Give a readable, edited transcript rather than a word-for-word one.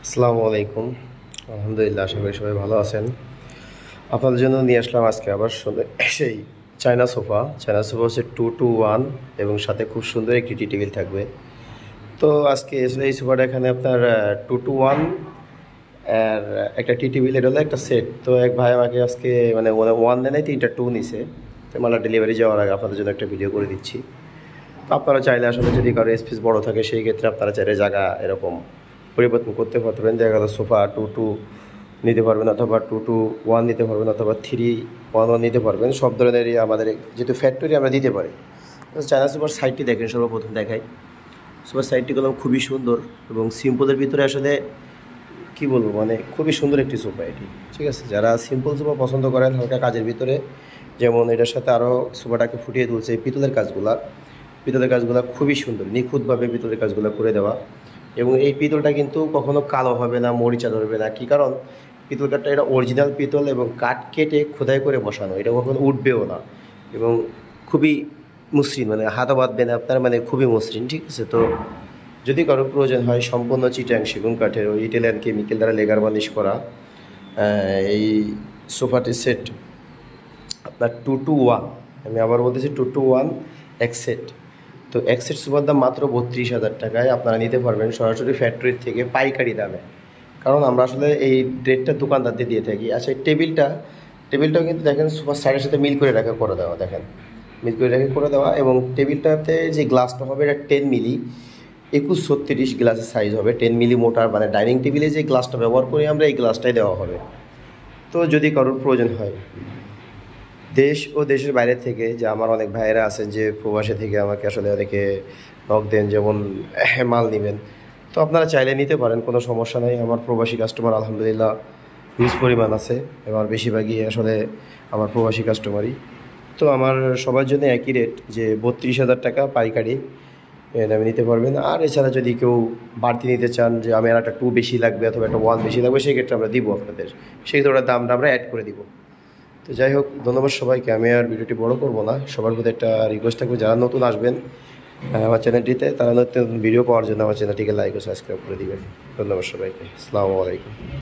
আসসালামু আলাইকুম। আলহামদুলিল্লাহ, আশা করি সবাই ভালো আছেন। আপনাদের জন্য নিয়ে আসলাম আজকে আবার সেই চায়না সোফা হচ্ছে 2-to-1 এবং সাথে খুব সুন্দর একটি টি টেবিল থাকবে। তো আজকে এই সোফাটা এখানে আপনার 2-to-1 আর একটা টি টেবিল, এটা হলো একটা সেট। তো এক ভাই আমাকে আজকে মানে ওয়ান নেয় 3টা 2 নিছে। তো মালা ডেলিভারি যাওয়ার আগে আপনাদের জন্য একটা ভিডিও করে দিচ্ছি। তো আপনারা চাইলে আসলে যদি কারো স্পেস বড় থাকে সেই ক্ষেত্রে আপনারা চাইলে জায়গা এরকম পরিবর্তন করতে পারবেন। দেখা গেল সোফা 2-2 নিতে পারবেন, অথবা 2-to-1 নিতে পারবেন, অথবা 3-1-1 নিতে পারবেন। সব ধরনেরই আমাদের যেহেতু ফ্যাক্টরি আমরা দিতে পারি। তো চায়না সোফার সাইডটি দেখেন, সর্বপ্রথম দেখাই। সোফার সাইডটি কলম খুবই সুন্দর এবং সিম্পলের ভিতরে আসলে কি বলবো, মানে খুবই সুন্দর একটি সোফা এটি। ঠিক আছে, যারা সিম্পল সোফা পছন্দ করেন হালকা কাজের ভিতরে, যেমন এটার সাথে আরও সোফাটাকে ফুটিয়ে তুলছে এই পিতলের কাজগুলা খুবই সুন্দর, নিখুঁতভাবে পিতলের কাজগুলো করে দেওয়া। এবং এই পিতলটা কিন্তু কখনো কালো হবে না, মরিচা ধরবে না। কি কারণ, পিতল কাঠটা এটা অরিজিনাল পিতল এবং কাঠ কেটে খোদাই করে বসানো, এটা কখনো উঠবেও না। এবং খুবই মসৃণ, মানে হাতা বাঁধবে না আপনার, মানে খুবই মসৃণ। ঠিক আছে, তো যদি কারো প্রয়োজন হয় সম্পূর্ণ চিটাং সেগুন কাঠের ওই ইটালিয়ান কেমিক্যাল দ্বারা লেগার বার্নিশ করা এই সোফাটি সেট আপনার 2-to-1, আমি আবার বলতেছি 2-to-1 এক সেট। তো এক সেট সোফার দাম মাত্র 32,000 টাকায় আপনারা নিতে পারবেন সরাসরি ফ্যাক্টরির থেকে পাইকারি দামে। কারণ আমরা আসলে এই রেটটা দোকানদারদের দিয়ে থাকি। আচ্ছা, এই টেবিলটাও কিন্তু দেখেন সোফার সাইডের সাথে মিল করে রাখা করে দেওয়া, দেখেন মিল করে রেখে করে দেওয়া। এবং টেবিলটাতে যে গ্লাসটা হবে এটা 10 মিলি 21-36 গ্লাসের সাইজ হবে, 10 মিলি মোটার, মানে ডাইনিং টেবিলে যে গ্লাসটা ব্যবহার করি আমরা এই গ্লাসটাই দেওয়া হবে। তো যদি কারোর প্রয়োজন হয় দেশ ও দেশের বাইরে থেকে, যে আমার অনেক ভাইয়েরা আছেন যে প্রবাসী থেকে আমাকে আসলে অনেকে নক দেন, যেমন মাল নেবেন, তো আপনারা চাইলে নিতে পারেন, কোনো সমস্যা নেই। আমার প্রবাসী কাস্টমার আলহামদুলিল্লাহ হিউজ পরিমাণ আছে এবং বেশিরভাগই আসলে আমার প্রবাসী কাস্টমারই। তো আমার সবার জন্য একই রেট, যে 32,000 টাকা পাইকারি দামে নিতে পারবেন। আর এছাড়া যদি কেউ বাড়তি নিতে চান, যে আমি আর একটা 2 বেশি লাগবে অথবা একটা 1 বেশি লাগবে, সেক্ষেত্রে আমরা দিব আপনাদের, সেই ধরনের দামটা আমরা অ্যাড করে দিব। তো যাই হোক, ধন্যবাদ সবাইকে। আমি আর ভিডিওটি বড় করব না, সবার প্রতি একটা রিকোয়েস্ট থাকবে, যারা নতুন আসবেন আমার চ্যানেলটিতে, তারা নতুন ভিডিও পাওয়ার জন্য আমার চ্যানেলটিকে লাইক ও সাবস্ক্রাইব করে দিবেন। ধন্যবাদ সবাইকে। আসসালামু আলাইকুম।